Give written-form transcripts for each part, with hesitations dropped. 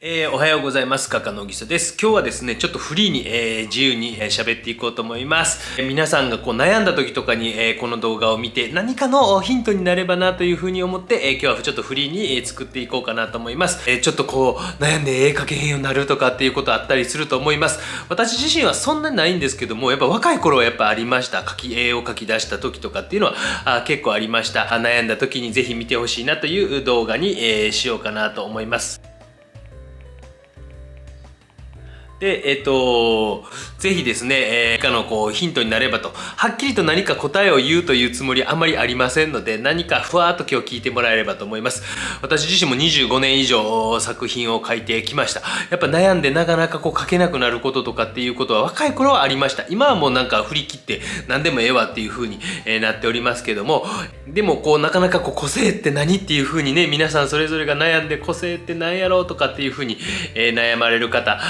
おはようございます。カカノギソです。今日はですね、ちょっとフリーに、自由に喋っていこうと思います。皆さんがこう悩んだ時とかに、この動画を見て何かのヒントになればなというふうに思って、今日はちょっとフリーに、作っていこうかなと思います。ちょっとこう悩んで絵描けへんようになるとかっていうことあったりすると思います。私自身はそんなにないんですけども、やっぱ若い頃はやっぱありました。絵を描き出した時とかっていうのは結構ありました。悩んだ時にぜひ見てほしいなという動画に、しようかなと思います。で、ぜひですね、何かのこうヒントになればと、はっきりと何か答えを言うというつもりあんまりありませんので、何かふわーっと今日聞いてもらえればと思います。私自身も25年以上作品を書いてきました。やっぱ悩んでなかなかこう書けなくなることとかっていうことは若い頃はありました。今はもうなんか振り切って何でもええわっていう風になっておりますけども、でもこうなかなかこう個性って何っていう風にね、皆さんそれぞれが悩んで個性って何やろうとかっていう風に悩まれる方、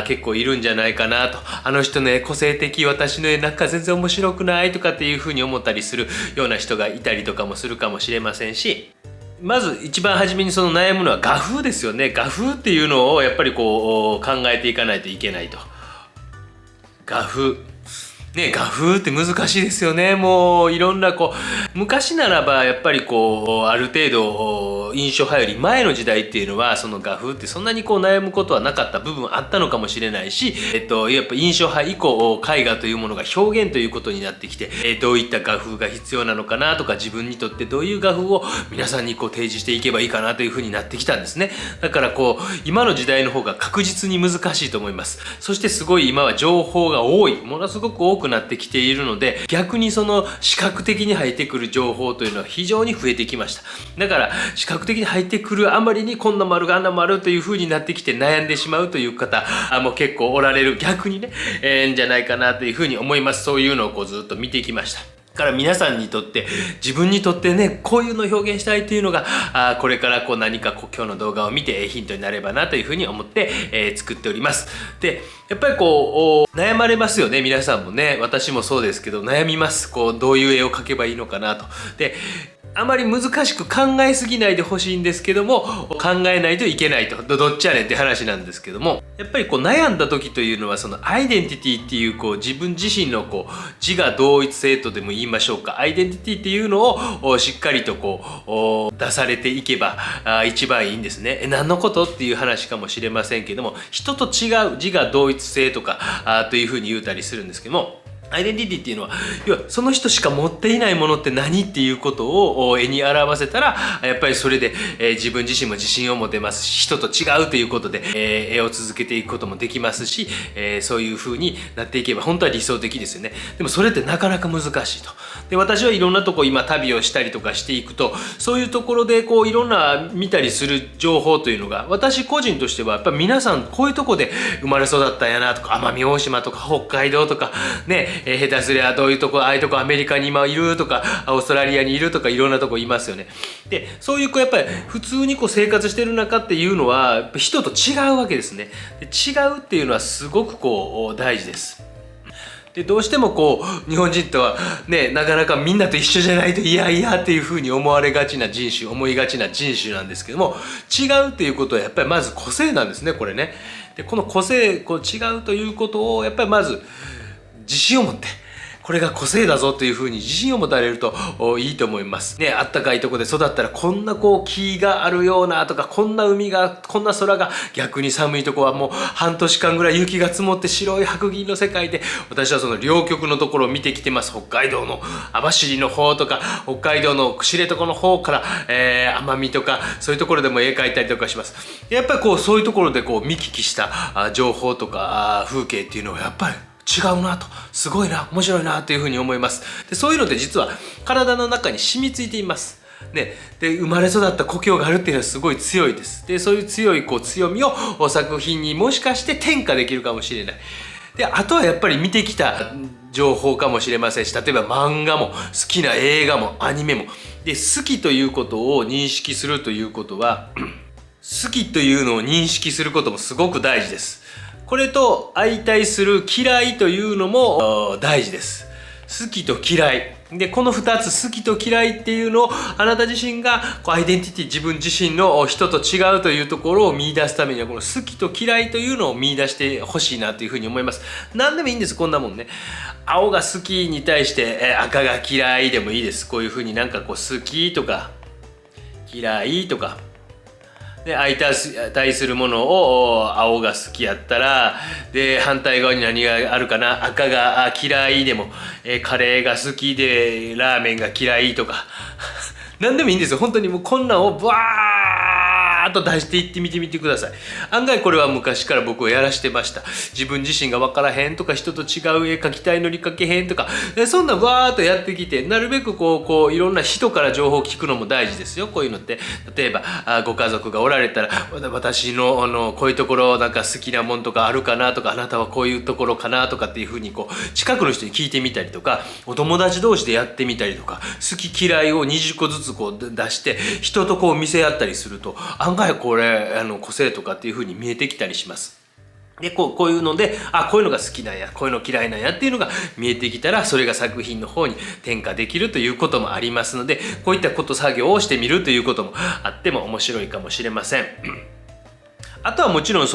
結構いるんじゃないかなと。あの人の絵個性的、私の絵なんか全然面白くないとかっていう風に思ったりするような人がいたりとかもするかもしれませんし、まず一番初めにその悩むのは画風ですよね。画風っていうのをやっぱりこう考えていかないといけないと。画風ね、画風って難しいですよね。もういろんなこう昔ならばやっぱりこうある程度印象派より前の時代っていうのはその画風ってそんなにこう悩むことはなかった部分あったのかもしれないし、やっぱ印象派以降絵画というものが表現ということになってきて、どういった画風が必要なのかなとか、自分にとってどういう画風を皆さんにこう提示していけばいいかなというふうになってきたんですね。だからこう今の時代の方が確実に難しいと思います。そしてすごい今は情報が多い、ものすごく多くなってきているので、逆にその視覚的に入ってくる情報というのは非常に増えてきました。だから視覚的に入ってくるあまりにこんなもあるがあんなもあるという風になってきて悩んでしまうという方も結構おられる、逆にね、んじゃないかなという風に思います。そういうのをこうずっと見てきました。から皆さんにとって、自分にとってね、こういうのを表現したいというのがこれからこう何かこう今日の動画を見てヒントになればなというふうに思って、作っております。でやっぱりこう悩まれますよね。皆さんもね、私もそうですけど悩みます。こうどういう絵を描けばいいのかなと。であまり難しく考えすぎないでほしいんですけども、考えないといけないと、どっちやねんって話なんですけども、やっぱりこう悩んだ時というのはそのアイデンティティっていうこう自分自身のこう自我同一性とでも言いましょうか、アイデンティティっていうのをしっかりとこう出されていけば一番いいんですね。何のことっていう話かもしれませんけども、人と違う自我同一性とかというふうに言うたりするんですけども、アイデンティティっていうのは要はその人しか持っていないものって何っていうことを絵に表せたら、やっぱりそれで自分自身も自信を持てますし、人と違うということで絵を続けていくこともできますし、そういう風になっていけば本当は理想的ですよね。でもそれってなかなか難しいと。で私はいろんなとこ今旅をしたりとかしていくと、そういうところでこういろんな見たりする情報というのが、私個人としてはやっぱり皆さんこういうとこで生まれ育ったんやなとか、奄美大島とか北海道とかね、下手すりゃどういうとこ、ああいうとこアメリカに今いるとか、オーストラリアにいるとか、いろんなとこいますよね。でそういうこうやっぱり普通にこう生活してる中っていうのはやっぱ人と違うわけですね。で違うっていうのはすごくこう大事です。でどうしてもこう日本人とはね、なかなかみんなと一緒じゃないといやいやっていうふうに思われがちな人種、思いがちな人種なんですけども、違うっていうことはやっぱりまず個性なんですね、これね。でこの個性、こう違うということをやっぱりまず自信を持って、これが個性だぞというふうに自信を持たれるといいと思いますね。あったかいとこで育ったらこんなこう木があるようなとか、こんな海が、こんな空が、逆に寒いとこはもう半年間ぐらい雪が積もって白い白銀の世界で、私はその両極のところを見てきてます。北海道の網走の方とか、北海道の知床の方から、奄美とかそういうところでも絵描いたりとかします。やっぱりこうそういうところでこう見聞きした情報とか風景っていうのはやっぱり違うなと、すごいな、面白いなというふうに思います。でそういうのって実は体の中に染みついています。ね、で生まれ育った故郷があるっていうのはすごい強いです。でそういう強いこう強みを作品にもしかして転化できるかもしれない。であとはやっぱり見てきた情報かもしれませんし、例えば漫画も好きな映画もアニメもで、好きということを認識するということは好きというのを認識することもすごく大事です。これと相対する嫌いというのも大事です。好きと嫌い、でこの2つ、好きと嫌いっていうのをあなた自身がアイデンティティ、自分自身の人と違うというところを見出すためには、この好きと嫌いというのを見出してほしいなというふうに思います。何でもいいんです、こんなもんね。青が好きに対して赤が嫌いでもいいです。こういうふうになんかこう好きとか嫌いとかで、相対するものを青が好きやったら、で反対側に何があるかな、赤が嫌いでも、カレーが好きでラーメンが嫌いとか何でもいいんですよ。本当にもうこんなんをバーッと出していってみてください。案外これは昔から僕はやらしてました。自分自身が分からへんとか、人と違う絵描きたいのに描けへんとか、そんなわーっとやってきて、なるべくこういろんな人から情報を聞くのも大事ですよ。こういうのって、例えばご家族がおられたら、私のこういうところなんか好きなもんとかあるかなとか、あなたはこういうところかなとかっていうふうに近くの人に聞いてみたりとか、お友達同士でやってみたりとか、好き嫌いを20個ずつ出して人と見せ合ったりすると、案外これ個性とかっていう風に見えてきたりします。でこういうので、こういうのが好きなんや、こういうの嫌いなんやっていうのが見えてきたら、それが作品の方に転化できるということもありますので、こういった作業をしてみるということもあっても面白いかもしれません。あとはもちろん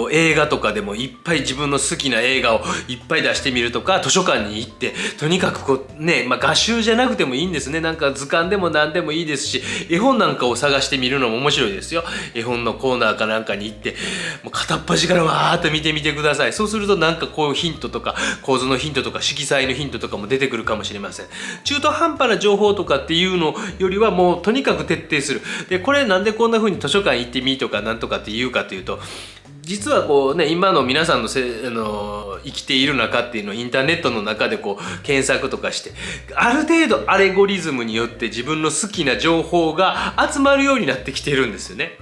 映画とかでもいっぱい自分の好きな映画をいっぱい出してみるとか、図書館に行ってとにかく画集じゃなくてもいいんですね。なんか図鑑でも何でもいいですし、絵本なんかを探してみるのも面白いですよ。絵本のコーナーかなんかに行って、もう片っ端からわーっと見てみてください。そうするとなんかこうヒントとか構図のヒントとか色彩のヒントとかも出てくるかもしれません。中途半端な情報とかっていうのよりは、もうとにかく徹底する。でこれなんでこんな風に図書館行ってみとかなんとかって言うかというと、実は今の皆さんの生きている中っていうのをインターネットの中で検索とかして、ある程度アレゴリズムによって自分の好きな情報が集まるようになってきてるんですよね。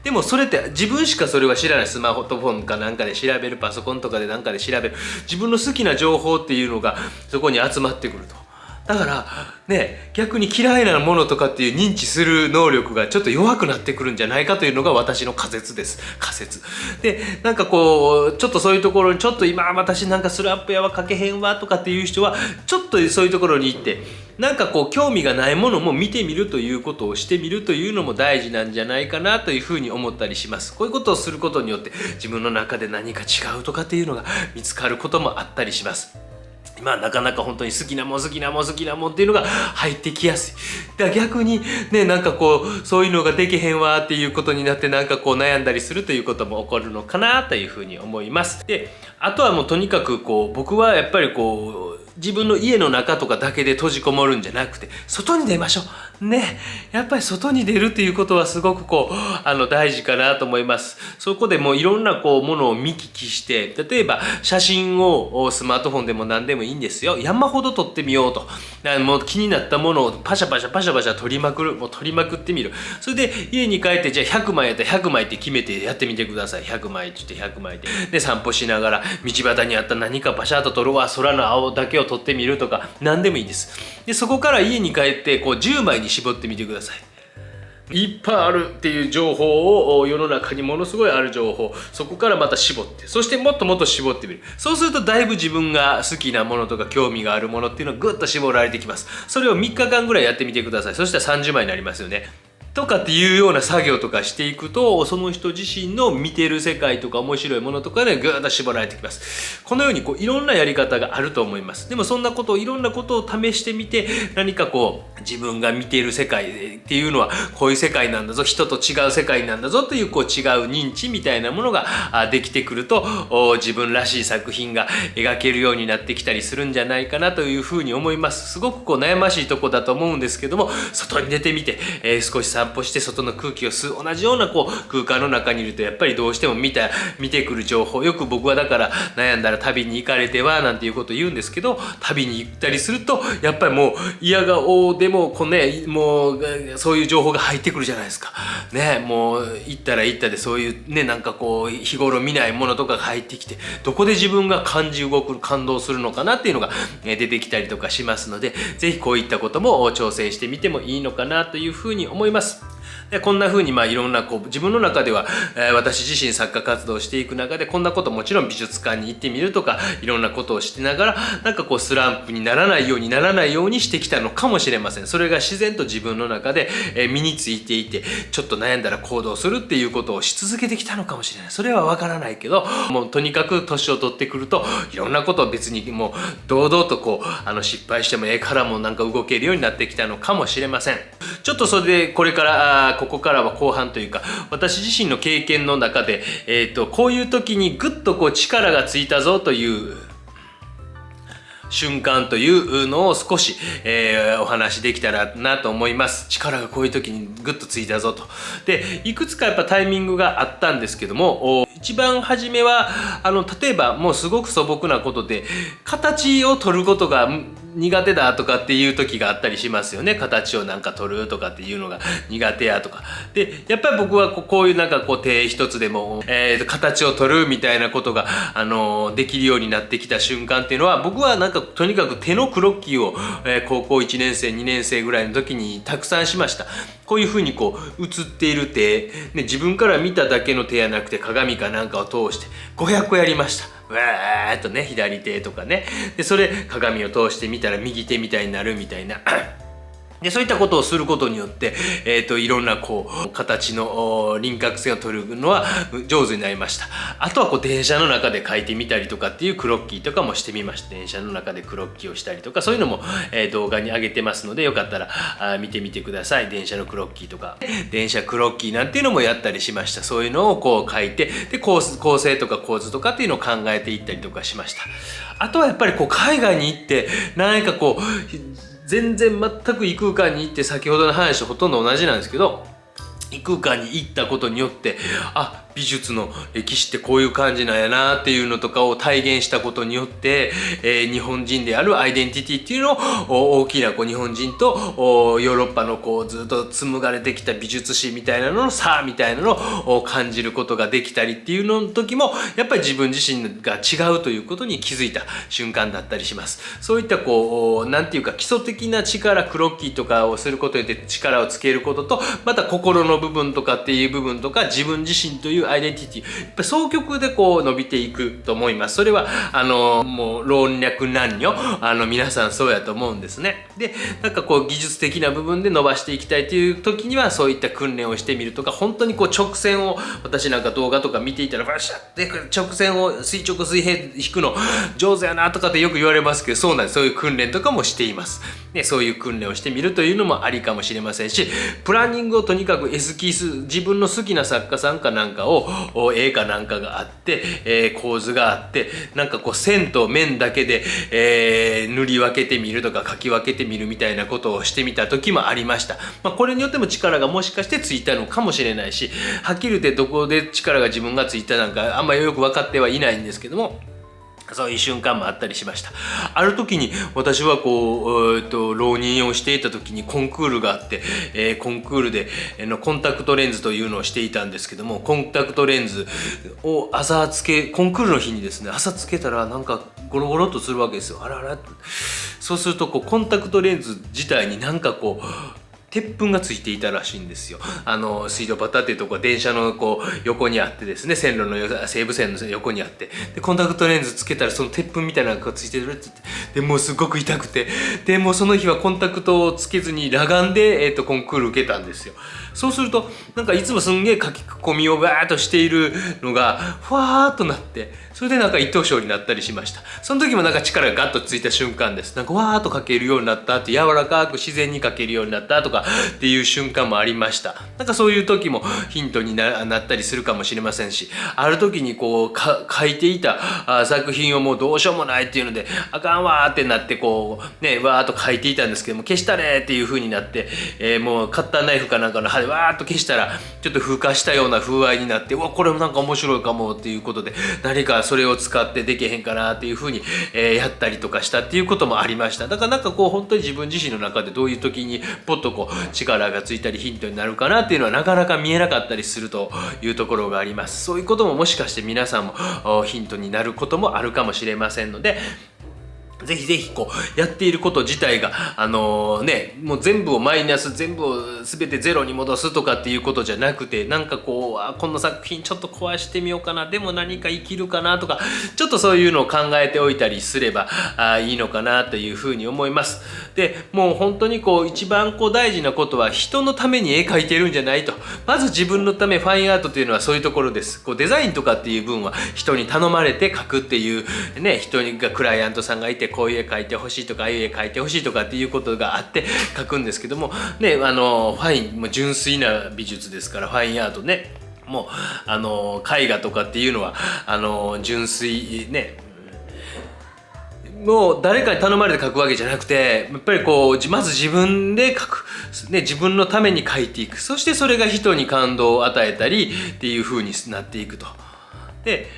でもそれって自分しかそれは知らない。スマホとフォンかなんかで調べる、パソコンとかでなんかで調べる、自分の好きな情報っていうのがそこに集まってくると。だからね、逆に嫌いなものとかっていう認知する能力がちょっと弱くなってくるんじゃないかというのが私の仮説です。仮説で、なんかちょっとそういうところに、ちょっと今私なんかスラップやは書けへんわとかっていう人は、ちょっとそういうところに行って、なんか興味がないものも見てみるということをしてみるというのも大事なんじゃないかなというふうに思ったりします。こういうことをすることによって自分の中で何か違うとかっていうのが見つかることもあったりします。今なかなか本当に好きなもんっていうのが入ってきやすい。だから逆にね、なんかそういうのができへんわっていうことになって、なんか悩んだりするということも起こるのかなというふうに思います。で、あとはもうとにかく僕はやっぱり自分の家の中とかだけで閉じこもるんじゃなくて、外に出ましょうね。やっぱり外に出るっていうことはすごく大事かなと思います。そこでもういろんなものを見聞きして、例えば写真をスマートフォンでも何でもいいんですよ。山ほど撮ってみようと。もう気になったものをパシャパシャ撮りまくる。もう撮りまくってみる。それで家に帰って、じゃあ100枚やったら100枚って決めてやってみてください。100枚って言って100枚で散歩しながら道端にあった何かパシャッと撮るわ、空の青だけを撮ってみるとか、何でもいいです。でそこから家に帰って10枚に絞ってみてください。いっぱいあるっていう情報を、世の中にものすごいある情報、そこからまた絞って、そしてもっともっと絞ってみる。そうするとだいぶ自分が好きなものとか興味があるものっていうのがぐっと絞られてきます。それを3日間ぐらいやってみてください。そしたら30枚になりますよね。とかっていうような作業とかしていくと、その人自身の見てる世界とか面白いものとかでぐーっと絞られてきます。このようにいろんなやり方があると思います。でもそんなことをいろんなことを試してみて、何か自分が見ている世界っていうのはこういう世界なんだぞ、人と違う世界なんだぞという違う認知みたいなものができてくると、自分らしい作品が描けるようになってきたりするんじゃないかなというふうに思います。すごく悩ましいとこだと思うんですけども、外に出てみて、少し散歩して外の空気を吸う。同じような空間の中にいると、やっぱりどうしても見てくる情報、よく僕はだから悩んだら旅に行かれてはなんていうことを言うんですけど、旅に行ったりするとやっぱりもう嫌顔でももうそういう情報が入ってくるじゃないですかね。もう行ったら行ったで、そういうね、なんか日頃見ないものとかが入ってきて、どこで自分が感動するのかなっていうのが出てきたりとかしますので、ぜひこういったことも挑戦してみてもいいのかなというふうに思います。でこんな風にいろんな自分の中では、私自身作家活動をしていく中でこんなこともちろん美術館に行ってみるとかいろんなことをしながらスランプにならないようにしてきたのかもしれません。それが自然と自分の中で、身についていてちょっと悩んだら行動するっていうことをし続けてきたのかもしれない。それはわからないけどもうとにかく年を取ってくるといろんなことを別にもう堂々と失敗してもからも動けるようになってきたのかもしれません。ちょっとそれでここからは後半というか私自身の経験の中で、こういう時にグッと力がついたぞという瞬間というのを少し、お話できたらなと思います。力がこういう時にグッとついたぞと。でいくつかやっぱタイミングがあったんですけども一番初めは例えばもうすごく素朴なことで形を取ることが苦手だとかっていう時があったりしますよね。形を取るとかっていうのが苦手やとかでやっぱり僕はこういう手一つでも、形を取るみたいなことが、できるようになってきた瞬間っていうのは僕はとにかく手のクロッキーを、高校1年生2年生ぐらいの時にたくさんしました。こういうふうに映っている手、ね、自分から見ただけの手やなくて鏡かなんかを通して500個やりました。わーっとね左手とかねでそれ鏡を通してみたら右手みたいになるみたいなでそういったことをすることによって、いろんな形の輪郭線を取るのは上手になりました。あとは電車の中で描いてみたりとかっていうクロッキーとかもしてみました。電車の中でクロッキーをしたりとかそういうのも、動画に上げてますのでよかったら見てみてください。電車のクロッキーとか電車クロッキーなんていうのもやったりしました。そういうのを書いてで構成とか構図とかっていうのを考えていったりとかしました。あとはやっぱり海外に行って何か全然全く異空間に行って先ほどの話とほとんど同じなんですけど異空間に行ったことによって美術の歴史ってこういう感じなんやなっていうのとかを体現したことによって、日本人であるアイデンティティっていうのを大きな日本人とヨーロッパのずっと紡がれてきた美術史みたいなのの差みたいなのを感じることができたりっていうのの時もやっぱり自分自身が違うということに気づいた瞬間だったりします。そういったなんていうか基礎的な力クロッキーとかをすることによって力をつけることとまた心の部分とかっていう部分とか自分自身というアイデンティティやっぱ双極で伸びていくと思います。それはもう老若男女皆さんそうやと思うんですね。で技術的な部分で伸ばしていきたいという時にはそういった訓練をしてみるとか本当に直線を私動画とか見ていたらバシャって直線を垂直水平引くの上手やなとかってよく言われますけどそうなんです。そういう訓練とかもしています。でそういう訓練をしてみるというのもありかもしれませんしプランニングをとにかくエスキース自分の好きな作家さんかなんかを絵かなんかがあって、構図があって線と面だけで、塗り分けてみるとか描き分けてみるみたいなことをしてみた時もありました。これによっても力がもしかしてついたのかもしれないしはっきり言ってどこで力が自分がついたなんかあんまりよく分かってはいないんですけどもそういう瞬間もあったりしました。ある時に私は浪人をしていた時にコンクールがあって、コンクールでコンタクトレンズというのをしていたんですけどもコンタクトレンズをコンクールの日にですね朝つけたらゴロゴロっとするわけですよ。あらあらそうするとコンタクトレンズ自体に鉄粉がついていたらしいんですよ。水道端っていうとこは電車の横にあってですね西武線の横にあってでコンタクトレンズつけたらその鉄粉みたいなのがついてるって言ってでもうすごく痛くてでもうその日はコンタクトをつけずに裸眼で、コンクール受けたんですよ。そうするといつもすんげえ書き込みをバーッとしているのがふわーっとなってそれで一等賞になったりしました。その時も力がガッとついた瞬間です。わーっと書けるようになったって柔らかく自然に書けるようになったとかっていう瞬間もありました。そういう時もヒントになったりするかもしれませんしある時に書いていた作品をもうどうしようもないっていうのであかんわーってなってわーっと書いていたんですけども消したれっていう風になって、もうカッターナイフかなんかの刃でわーっと消したらちょっと風化したような風合いになってこれも面白いかもっていうことで何かそれを使ってできへんかなっていう風に、やったりとかしたっていうこともありました。だから本当に自分自身の中でどういう時にポッと力がついたりヒントになるかなっていうのはなかなか見えなかったりするというところがあります。そういうことももしかして皆さんもヒントになることもあるかもしれませんのでぜひぜひこうやっていること自体がもう全部をマイナス、全部を全てゼロに戻すとかっていうことじゃなくて、なんかこうこの作品ちょっと壊してみようかな、でも何か生きるかなとか、ちょっとそういうのを考えておいたりすればいいのかなというふうに思います。でもう本当にこう一番こう大事なことは、人のために絵描いてるんじゃないと。まず自分のため、ファインアートというのはそういうところです。こうデザインとかっていう分は人に頼まれて描くっていうね、人がクライアントさんがいて、こういう絵描いてほしいとか、ああいう絵描いてほしいとかっていうことがあって描くんですけどもね、ファインも純粋な美術ですから、ファインアートね、もう絵画とかっていうのは純粋ね、もう誰かに頼まれて描くわけじゃなくて、やっぱりこうまず自分で描く、ね、自分のために描いていく、そしてそれが人に感動を与えたりっていう風になっていくと。で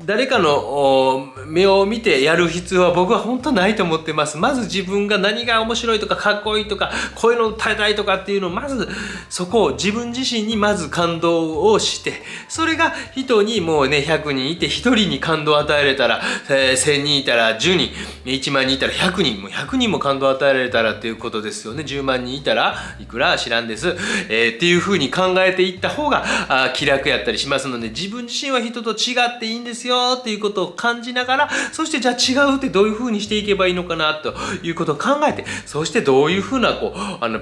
誰かの目を見てやる必要は僕は本当ないと思ってます。まず自分が何が面白いとかかっこいいとか、こういうの歌いたいとかっていうのを、まずそこを自分自身にまず感動をして、それが人にもうね、100人いて1人に感動を与えられたら、1000人いたら10人、1万人いたら100人、もう100人も感動を与えられたらっていうことですよね。10万人いたらいくら知らんです、っていうふうに考えていった方が気楽やったりしますので、自分自身は人と違っていいんですよっていうことを感じながら、そしてじゃあ違うってどういうふうにしていけばいいのかなということを考えて、そしてどういうふうな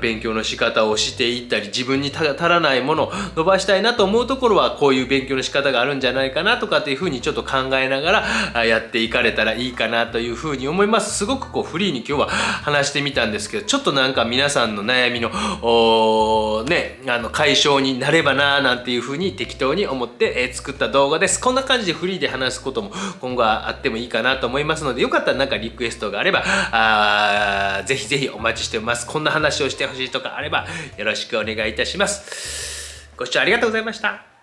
勉強の仕方をしていったり、自分に足らないものを伸ばしたいなと思うところは、こういう勉強の仕方があるんじゃないかなとかっていうふうにちょっと考えながらやっていかれたらいいかなというふうに思います。すごくフリーに今日は話してみたんですけど、ちょっとなんか皆さんの悩みの解消になればななんていうふうに適当に思って作った動画です。こんな感じでフリーで話すことも今後はあってもいいかなと思いますので、よかったらなんかリクエストがあればぜひぜひお待ちしております。こんな話をしてほしいとかあればよろしくお願いいたします。ご視聴ありがとうございました。